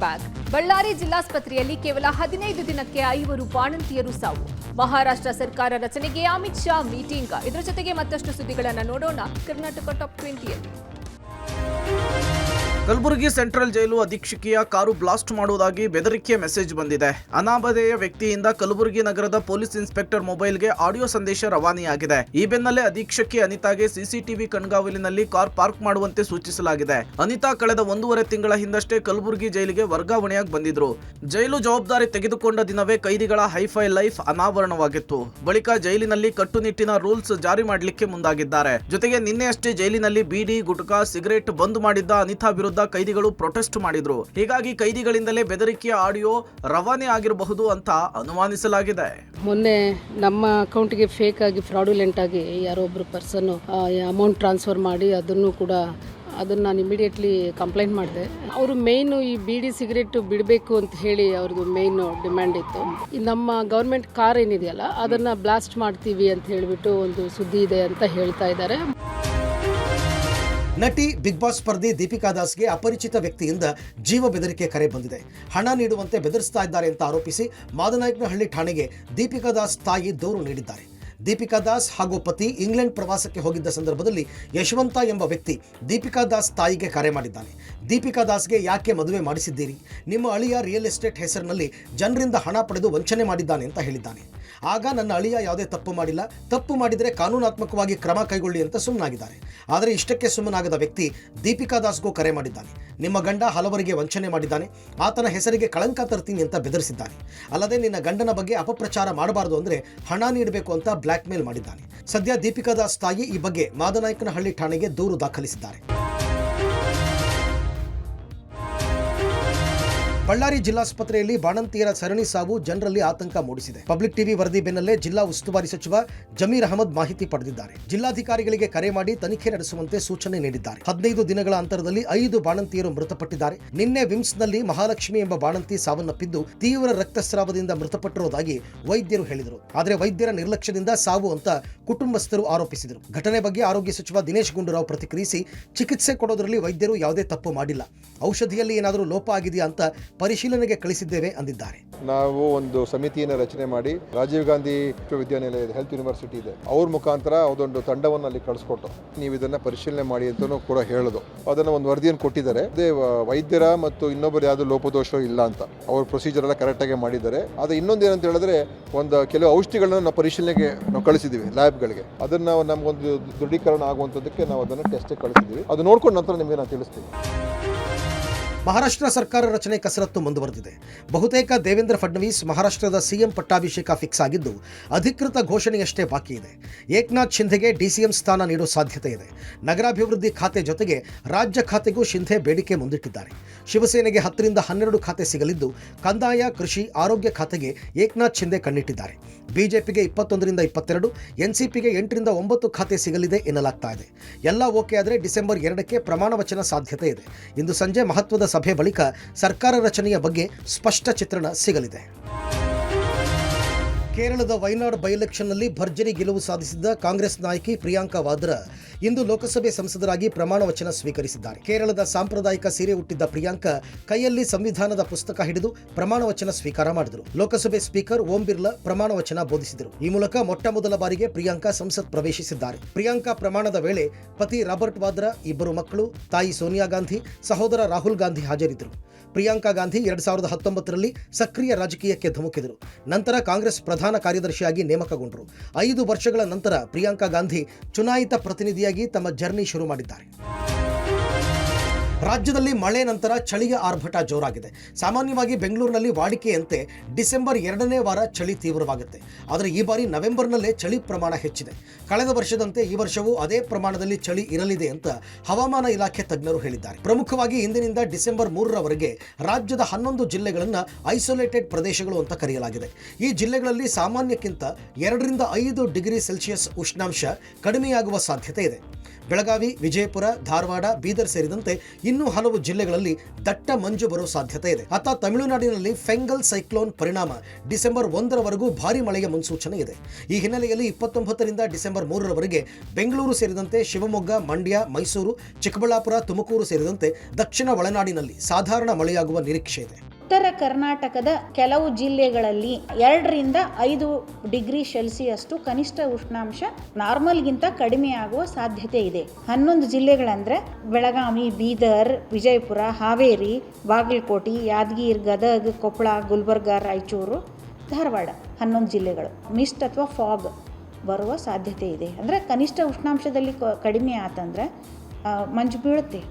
Back. Ballari ಜಿಲ್ಲಾಸ್ಪತ್ರೆಯಲ್ಲಿ ಕೇವಲ 15 ದಿನಕ್ಕೆ 5 ಬಾಣಂತಿಯರು ಸಾವು. ಮಹಾರಾಷ್ಟ್ರ ಸರ್ಕಾರ ರಚನೆಗೆ ಅಮಿತ್ ಶಾ ಮೀಟಿಂಗ್. ಇದರ ಜೊತೆಗೆ ಮತ್ತಷ್ಟು ಸುದ್ದಿಗಳನ್ನು ನೋಡೋಣ ಕರ್ನಾಟಕ ಟಾಪ್ 20ಯಲ್ಲಿ. ಕಲಬುರಗಿ ಸೆಂಟ್ರಲ್ ಜೈಲು ಅಧೀಕ್ಷಕಿಯ ಕಾರು ಬ್ಲಾಸ್ಟ್ ಮಾಡುವುದಾಗಿ ಬೆದರಿಕೆ ಮೆಸೇಜ್ ಬಂದಿದೆ. ಅನಾಮಧೇಯ ವ್ಯಕ್ತಿಯಿಂದ ಕಲಬುರಗಿ ನಗರದ ಪೊಲೀಸ್ ಇನ್ಸ್ಪೆಕ್ಟರ್ ಮೊಬೈಲ್ಗೆ ಆಡಿಯೋ ಸಂದೇಶ ರವಾನೆಯಾಗಿದೆ. ಈ ಬೆನ್ನಲ್ಲೇ ಅಧೀಕ್ಷಕಿ ಅನಿತಾಗೆ ಸಿಸಿಟಿವಿ ಕಣ್ಗಾವಲಿನಲ್ಲಿ ಕಾರ್ ಪಾರ್ಕ್ ಮಾಡುವಂತೆ ಸೂಚಿಸಲಾಗಿದೆ. ಅನಿತಾ ಕಳೆದ 1.5 ತಿಂಗಳ ಹಿಂದಷ್ಟೇ ಕಲಬುರಗಿ ಜೈಲಿಗೆ ವರ್ಗಾವಣೆಯಾಗಿ ಬಂದಿದ್ರು. ಜೈಲು ಜವಾಬ್ದಾರಿ ತೆಗೆದುಕೊಂಡ ದಿನವೇ ಕೈದಿಗಳ ಹೈಫೈ ಲೈಫ್ ಅನಾವರಣವಾಗಿತ್ತು. ಬಳಿಕ ಜೈಲಿನಲ್ಲಿ ಕಟ್ಟುನಿಟ್ಟಿನ ರೂಲ್ಸ್ ಜಾರಿ ಮಾಡಲಿಕ್ಕೆ ಮುಂದಾಗಿದ್ದಾರೆ. ಜೊತೆಗೆ ನಿನ್ನೆಯಷ್ಟೇ ಜೈಲಿನಲ್ಲಿ ಬೀಡಿ, ಗುಟ್ಕಾ, ಸಿಗರೇಟ್ ಬಂದ್ ಮಾಡಿದ್ದ ಅನಿತಾ ವಿರುದ್ಧ ಕೈದಿಗಳು ಪ್ರೊಟೆಸ್ಟ್ ಮಾಡಿದ್ರು. ಹೀಗಾಗಿ ಕೈದಿಗಳಿಂದಲೇ ಬೆದರಿಕೆಯ ಆಡಿಯೋ ರವಾನೆ ಆಗಿರಬಹುದು ಅಂತ ಅನುಮಾನಿಸಲಾಗಿದೆ. ಮೊನ್ನೆ ನಮ್ಮ ಅಕೌಂಟ್ಗೆ ಫೇಕ್ ಆಗಿ ಫ್ರಾಡುಲೆಂಟ್ ಆಗಿ ಯಾರೋ ಒಬ್ರು ಪರ್ಸನ್ ಅಮೌಂಟ್ ಟ್ರಾನ್ಸ್ಫರ್ ಮಾಡಿ ಅದನ್ನು ನಾನು ಇಮಿಡಿಯೇಟ್ಲಿ ಕಂಪ್ಲೇಂಟ್ ಮಾಡಿದೆ. ಅವರು ಮೇಯ್ನು ಈ ಬೀಡಿ ಸಿಗರೇಟ್ ಬಿಡಬೇಕು ಅಂತ ಹೇಳಿ ಅವ್ರದ್ದು ಮೇಯ್ನ್ ಡಿಮ್ಯಾಂಡ್ ಇತ್ತು. ನಮ್ಮ ಗೌರ್ಮೆಂಟ್ ಕಾರ್ ಏನಿದೆಯಲ್ಲ ಅದನ್ನು ಬ್ಲಾಸ್ಟ್ ಮಾಡ್ತೀವಿ ಅಂತ ಹೇಳಿಬಿಟ್ಟು ಒಂದು ಸುದ್ದಿ ಇದೆ ಅಂತ ಹೇಳ್ತಾ ಇದ್ದಾರೆ. ನಟಿ ಬಿಗ್ ಬಾಸ್ ಸ್ಪರ್ಧಿ ದೀಪಿಕಾ ದಾಸ್ಗೆ ಅಪರಿಚಿತ ವ್ಯಕ್ತಿಯಿಂದ ಜೀವ ಬೆದರಿಕೆ ಕರೆ ಬಂದಿದೆ. ಹಣ ನೀಡುವಂತೆ ಬೆದರಿಸ್ತಾ ಇದ್ದಾರೆ ಅಂತ ಆರೋಪಿಸಿ ಮಾದನಾಯಕನಹಳ್ಳಿ ಠಾಣೆಗೆ ದೀಪಿಕಾ ದಾಸ್ ತಾಯಿ ದೂರು ನೀಡಿದ್ದಾರೆ. ದೀಪಿಕಾ ದಾಸ್ ಹಾಗೂ ಪತಿ ಇಂಗ್ಲೆಂಡ್ ಪ್ರವಾಸಕ್ಕೆ ಹೋಗಿದ್ದ ಸಂದರ್ಭದಲ್ಲಿ ಯಶವಂತ ಎಂಬ ವ್ಯಕ್ತಿ ದೀಪಿಕಾ ದಾಸ್ ತಾಯಿಗೆ ಕರೆ ಮಾಡಿದ್ದಾನೆ. ದೀಪಿಕಾ ದಾಸ್ಗೆ ಯಾಕೆ ಮದುವೆ ಮಾಡಿಸಿದ್ದೀರಿ? ನಿಮ್ಮ ಅಳಿಯ ರಿಯಲ್ ಎಸ್ಟೇಟ್ ಹೆಸರಿನಲ್ಲಿ ಜನರಿಂದ ಹಣ ಪಡೆದು ವಂಚನೆ ಮಾಡಿದ್ದಾನೆ ಅಂತ ಹೇಳಿದ್ದಾನೆ. ಆಗ ನನ್ನ ಅಳಿಯ ಯಾವುದೇ ತಪ್ಪು ಮಾಡಿಲ್ಲ, ತಪ್ಪು ಮಾಡಿದರೆ ಕಾನೂನಾತ್ಮಕವಾಗಿ ಕ್ರಮ ಕೈಗೊಳ್ಳಿ ಅಂತ ಸುಮ್ಮನಾಗಿದ್ದಾರೆ. ಆದರೆ ಇಷ್ಟಕ್ಕೆ ಸುಮ್ಮನಾಗದ ವ್ಯಕ್ತಿ ದೀಪಿಕಾ ದಾಸ್ಗೂ ಕರೆ ಮಾಡಿದ್ದಾನೆ. ನಿಮ್ಮ ಗಂಡ ಹಲವರಿಗೆ ವಂಚನೆ ಮಾಡಿದ್ದಾನೆ, ಆತನ ಹೆಸರಿಗೆ ಕಳಂಕ ತರ್ತೀನಿ ಅಂತ ಬೆದರಿಸಿದ್ದಾನೆ. ಅಲ್ಲದೆ ನಿನ್ನ ಗಂಡನ ಬಗ್ಗೆ ಅಪಪ್ರಚಾರ ಮಾಡಬಾರದು ಅಂದರೆ ಹಣ ನೀಡಬೇಕು ಅಂತ ಬ್ಲ್ಯಾಕ್ ಮೇಲ್ ಮಾಡಿದ್ದಾನೆ. ಸದ್ಯ ದೀಪಿಕಾ ದಾಸ್ ತಾಯಿ ಈ ಬಗ್ಗೆ ಮಾದನಾಯಕನಹಳ್ಳಿ ಠಾಣೆಗೆ ದೂರು ದಾಖಲಿಸಿದ್ದಾರೆ. ಬಳ್ಳಾರಿ ಜಿಲ್ಲಾಸ್ಪತ್ರೆಯಲ್ಲಿ ಬಾಣಂತಿಯರ ಸರಣಿ ಸಾವು ಜನರಲ್ಲಿ ಆತಂಕ ಮೂಡಿಸಿದೆ. ಪಬ್ಲಿಕ್ ಟಿವಿ ವರದಿ ಬೆನ್ನಲ್ಲೇ ಜಿಲ್ಲಾ ಉಸ್ತುವಾರಿ ಸಚಿವ ಜಮೀರ್ ಅಹಮದ್ ಮಾಹಿತಿ ಪಡೆದಿದ್ದಾರೆ. ಜಿಲ್ಲಾಧಿಕಾರಿಗಳಿಗೆ ಕರೆ ಮಾಡಿ ತನಿಖೆ ನಡೆಸುವಂತೆ ಸೂಚನೆ ನೀಡಿದ್ದಾರೆ. 15 ದಿನಗಳ ಅಂತರದಲ್ಲಿ 5 ಬಾಣಂತಿಯರು ಮೃತಪಟ್ಟಿದ್ದಾರೆ. ನಿನ್ನೆ ವಿಮ್ಸ್ನಲ್ಲಿ ಮಹಾಲಕ್ಷ್ಮಿ ಎಂಬ ಬಾಣಂತಿ ಸಾವನ್ನಪ್ಪಿದ್ದು ತೀವ್ರ ರಕ್ತಸ್ರಾವದಿಂದ ಮೃತಪಟ್ಟಿರುವುದಾಗಿ ವೈದ್ಯರು ಹೇಳಿದರು. ಆದರೆ ವೈದ್ಯರ ನಿರ್ಲಕ್ಷ್ಯದಿಂದ ಸಾವು ಅಂತ ಕುಟುಂಬಸ್ಥರು ಆರೋಪಿಸಿದರು. ಘಟನೆ ಬಗ್ಗೆ ಆರೋಗ್ಯ ಸಚಿವ ದಿನೇಶ್ ಗುಂಡೂರಾವ್ ಪ್ರತಿಕ್ರಿಯಿಸಿ, ಚಿಕಿತ್ಸೆ ಕೊಡೋದ್ರಲ್ಲಿ ವೈದ್ಯರು ಯಾವುದೇ ತಪ್ಪು ಮಾಡಿಲ್ಲ, ಔಷಧಿಯಲ್ಲಿ ಏನಾದರೂ ಲೋಪ ಆಗಿದೆಯಾ ಅಂತ ಪರಿಶೀಲನೆಗೆ ಕಳಿಸಿದ್ದೇವೆ ಅಂದಿದ್ದಾರೆ. ನಾವು ಒಂದು ಸಮಿತಿಯನ್ನು ರಚನೆ ಮಾಡಿ ರಾಜೀವ್ ಗಾಂಧಿ ವಿಶ್ವವಿದ್ಯಾನಿಲಯ ಹೆಲ್ತ್ ಯೂನಿವರ್ಸಿಟಿ ಇದೆ, ಅವ್ರ ಮುಖಾಂತರ ಅದೊಂದು ತಂಡವನ್ನು ಅಲ್ಲಿ ಕಳಿಸ್ಕೊಟ್ಟು ನೀವು ಇದನ್ನ ಪರಿಶೀಲನೆ ಮಾಡಿ ಅಂತಲೂ ಕೂಡ ಹೇಳೋದು. ಅದನ್ನು ಒಂದು ವರದಿಯನ್ನು ಕೊಟ್ಟಿದ್ದಾರೆ. ಅದೇ ವೈದ್ಯರ ಮತ್ತು ಇನ್ನೊಬ್ಬರು ಯಾವುದು ಲೋಪದೋಷ ಇಲ್ಲ ಅಂತ ಅವ್ರ ಪ್ರೊಸೀಜರ್ ಎಲ್ಲ ಕರೆಕ್ಟಾಗಿ ಮಾಡಿದ್ದಾರೆ. ಅದು ಇನ್ನೊಂದು ಏನಂತ ಹೇಳಿದ್ರೆ ಒಂದು ಕೆಲವು ಔಷಧಿಗಳನ್ನ ನಾವು ಪರಿಶೀಲನೆಗೆ ನಾವು ಕಳಿಸಿದ್ದೀವಿ ಲ್ಯಾಬ್ಗಳಿಗೆ. ಅದನ್ನು ನಮಗೊಂದು ದೃಢೀಕರಣ ಆಗುವಂಥದ್ದಕ್ಕೆ ನಾವು ಅದನ್ನು ಟೆಸ್ಟ್ಗೆ ಕಳಿಸಿದ್ದೀವಿ. ಅದು ನೋಡ್ಕೊಂಡು ನಂತರ ನಿಮಗೆ ನಾನು ತಿಳಿಸ್ತೀವಿ. ಮಹಾರಾಷ್ಟ್ರ ಸರ್ಕಾರ ರಚನೆ ಕಸರತ್ತು ಮುಂದುವರೆದಿದೆ. ಬಹುತೇಕ ದೇವೇಂದ್ರ ಫಡ್ನವೀಸ್ ಮಹಾರಾಷ್ಟ್ರದ ಸಿಎಂ ಪಟ್ಟಾಭಿಷೇಕ ಫಿಕ್ಸ್ ಆಗಿದ್ದು ಅಧಿಕೃತ ಘೋಷಣೆಯಷ್ಟೇ ಬಾಕಿ ಇದೆ. ಏಕನಾಥ್ ಶಿಂಧೆಗೆ ಡಿಸಿಎಂ ಸ್ಥಾನ ನೀಡೋ ಸಾಧ್ಯತೆ ಇದೆ. ನಗರಾಭಿವೃದ್ಧಿ ಖಾತೆ ಜೊತೆಗೆ ರಾಜ್ಯ ಖಾತೆಗೂ ಶಿಂಧೆ ಬೇಡಿಕೆ ಮುಂದಿಟ್ಟಿದ್ದಾರೆ. ಶಿವಸೇನೆಗೆ 10 ರಿಂದ 12 ಖಾತೆ ಸಿಗಲಿದ್ದು ಕಂದಾಯ, ಕೃಷಿ, ಆರೋಗ್ಯ ಖಾತೆಗೆ ಏಕನಾಥ್ ಶಿಂಧೆ ಕಣ್ಣಿಟ್ಟಿದ್ದಾರೆ. ಬಿಜೆಪಿಗೆ 21 ರಿಂದ 22, ಎನ್ಸಿಪಿಗೆ 8 ರಿಂದ 9 ಖಾತೆ ಸಿಗಲಿದೆ ಎನ್ನಲಾಗ್ತಾ ಇದೆ. ಎಲ್ಲ ಓಕೆ ಆದರೆ ಡಿಸೆಂಬರ್ 2ಕ್ಕೆ ಪ್ರಮಾಣ ವಚನ ಸಾಧ್ಯತೆ ಇದೆ. ಇಂದು ಸಂಜೆ ಮಹತ್ವದ ಸಭೆ ಬಳಿಕ ಸರ್ಕಾರ ರಚನೆಯ ಬಗ್ಗೆ ಸ್ಪಷ್ಟ ಚಿತ್ರಣ ಸಿಗಲಿದೆ. ಕೇರಳದ ವಯನಾಡ್ ಬೈ ಎಲೆಕ್ಷನ್ನಲ್ಲಿ ಭರ್ಜರಿ ಗೆಲುವು ಸಾಧಿಸಿದ್ದ ಕಾಂಗ್ರೆಸ್ ನಾಯಕಿ ಪ್ರಿಯಾಂಕಾ ವಾದ್ರಾ ಇಂದು ಲೋಕಸಭೆ ಸಂಸದರಾಗಿ ಪ್ರಮಾಣ ವಚನ ಸ್ವೀಕರಿಸಿದ್ದಾರೆ. ಕೇರಳದ ಸಾಂಪ್ರದಾಯಿಕ ಸೀರೆ ಉಟ್ಟಿದ್ದ ಪ್ರಿಯಾಂಕಾ ಕೈಯಲ್ಲಿ ಸಂವಿಧಾನದ ಪುಸ್ತಕ ಹಿಡಿದು ಪ್ರಮಾಣ ವಚನ ಸ್ವೀಕಾರ ಮಾಡಿದರು. ಲೋಕಸಭೆ ಸ್ಪೀಕರ್ ಓಂ ಬಿರ್ಲಾ ಪ್ರಮಾಣ ವಚನ ಬೋಧಿಸಿದರು. ಈ ಮೂಲಕ ಮೊಟ್ಟಮೊದಲ ಬಾರಿಗೆ ಪ್ರಿಯಾಂಕಾ ಸಂಸತ್ ಪ್ರವೇಶಿಸಿದ್ದಾರೆ. ಪ್ರಿಯಾಂಕಾ ಪ್ರಮಾಣದ ವೇಳೆ ಪತಿ ರಾಬರ್ಟ್ ವಾದ್ರಾ, 2 ಮಕ್ಕಳು, ತಾಯಿ ಸೋನಿಯಾ ಗಾಂಧಿ, ಸಹೋದರ ರಾಹುಲ್ ಗಾಂಧಿ ಹಾಜರಿದ್ದರು. ಪ್ರಿಯಾಂಕಾ ಗಾಂಧಿ 2019ರಲ್ಲಿ ಸಕ್ರಿಯ ರಾಜಕೀಯಕ್ಕೆ ಧುಮುಕಿದರು. ನಂತರ ಕಾಂಗ್ರೆಸ್ ಪ್ರಧಾನ ಕಾರ್ಯದರ್ಶಿಯಾಗಿ ನೇಮಕಗೊಂಡರು. 5 ವರ್ಷಗಳ ನಂತರ ಪ್ರಿಯಾಂಕಾ ಗಾಂಧಿ ಚುನಾಯಿತ ಪ್ರತಿನಿಧಿಯಾಗಿ ತಮ್ಮ ಜರ್ನಿ ಶುರು ಮಾಡಿದ್ದಾರೆ. ರಾಜ್ಯದಲ್ಲಿ ಮಳೆ ನಂತರ ಚಳಿಯ ಆರ್ಭಟ ಜೋರಾಗಿದೆ. ಸಾಮಾನ್ಯವಾಗಿ ಬೆಂಗಳೂರಿನಲ್ಲಿ ವಾಡಿಕೆಯಂತೆ ಡಿಸೆಂಬರ್ 2ನೇ ವಾರ ಚಳಿ ತೀವ್ರವಾಗುತ್ತೆ. ಆದರೆ ಈ ಬಾರಿ ನವೆಂಬರ್ನಲ್ಲೇ ಚಳಿ ಪ್ರಮಾಣ ಹೆಚ್ಚಿದೆ. ಕಳೆದ ವರ್ಷದಂತೆ ಈ ವರ್ಷವೂ ಅದೇ ಪ್ರಮಾಣದಲ್ಲಿ ಚಳಿ ಇರಲಿದೆ ಅಂತ ಹವಾಮಾನ ಇಲಾಖೆ ತಜ್ಞರು ಹೇಳಿದ್ದಾರೆ. ಪ್ರಮುಖವಾಗಿ ಇಂದಿನಿಂದ ಡಿಸೆಂಬರ್ 3ರವರೆಗೆ ರಾಜ್ಯದ 11 ಜಿಲ್ಲೆಗಳನ್ನು ಐಸೋಲೇಟೆಡ್ ಪ್ರದೇಶಗಳು ಅಂತ ಕರೆಯಲಾಗಿದೆ. ಈ ಜಿಲ್ಲೆಗಳಲ್ಲಿ ಸಾಮಾನ್ಯಕ್ಕಿಂತ 2 ರಿಂದ 5 ಡಿಗ್ರಿ ಸೆಲ್ಸಿಯಸ್ ಉಷ್ಣಾಂಶ ಕಡಿಮೆಯಾಗುವ ಸಾಧ್ಯತೆ ಇದೆ. ಬೆಳಗಾವಿ, ವಿಜಯಪುರ, ಧಾರವಾಡ, ಬೀದರ್ ಸೇರಿದಂತೆ ಇನ್ನೂ ಹಲವು ಜಿಲ್ಲೆಗಳಲ್ಲಿ ದಟ್ಟ ಮಂಜು ಬರೋ ಸಾಧ್ಯತೆ ಇದೆ. ಅತ್ತ ತಮಿಳುನಾಡಿನಲ್ಲಿ ಫೆಂಗಲ್ ಸೈಕ್ಲೋನ್ ಪರಿಣಾಮ ಡಿಸೆಂಬರ್ 1ರವರೆಗೂ ಭಾರೀ ಮಳೆಯ ಮುನ್ಸೂಚನೆ ಇದೆ. ಈ ಹಿನ್ನೆಲೆಯಲ್ಲಿ 29ರಿಂದ ಡಿಸೆಂಬರ್ 3ರವರೆಗೆ ಬೆಂಗಳೂರು ಸೇರಿದಂತೆ ಶಿವಮೊಗ್ಗ, ಮಂಡ್ಯ, ಮೈಸೂರು, ಚಿಕ್ಕಬಳ್ಳಾಪುರ, ತುಮಕೂರು ಸೇರಿದಂತೆ ದಕ್ಷಿಣ ಒಳನಾಡಿನಲ್ಲಿ ಸಾಧಾರಣ ಮಳೆಯಾಗುವ ನಿರೀಕ್ಷೆ ಇದೆ. ಉತ್ತರ ಕರ್ನಾಟಕದ ಕೆಲವು ಜಿಲ್ಲೆಗಳಲ್ಲಿ 2ರಿಂದ 5 ಡಿಗ್ರಿ ಸೆಲ್ಸಿಯಸ್ಟು ಕನಿಷ್ಠ ಉಷ್ಣಾಂಶ ನಾರ್ಮಲ್ಗಿಂತ ಕಡಿಮೆ ಆಗುವ ಸಾಧ್ಯತೆ ಇದೆ. 11 ಜಿಲ್ಲೆಗಳಂದರೆ ಬೆಳಗಾವಿ, ಬೀದರ್, ವಿಜಯಪುರ, ಹಾವೇರಿ, ಬಾಗಲಕೋಟೆ, ಯಾದಗಿರಿ, ಗದಗ, ಕೊಪ್ಪಳ, ಗುಲ್ಬರ್ಗ, ರಾಯಚೂರು, ಧಾರವಾಡ 11 ಜಿಲ್ಲೆಗಳು ಮಿಸ್ಟ್ ಅಥವಾ ಫಾಗ್ ಬರುವ ಸಾಧ್ಯತೆ ಇದೆ. ಅಂದರೆ ಕನಿಷ್ಠ ಉಷ್ಣಾಂಶದಲ್ಲಿ ಕಡಿಮೆ ಆತಂದರೆ ಮಂಜು ಬೀಳುತ್ತೆ.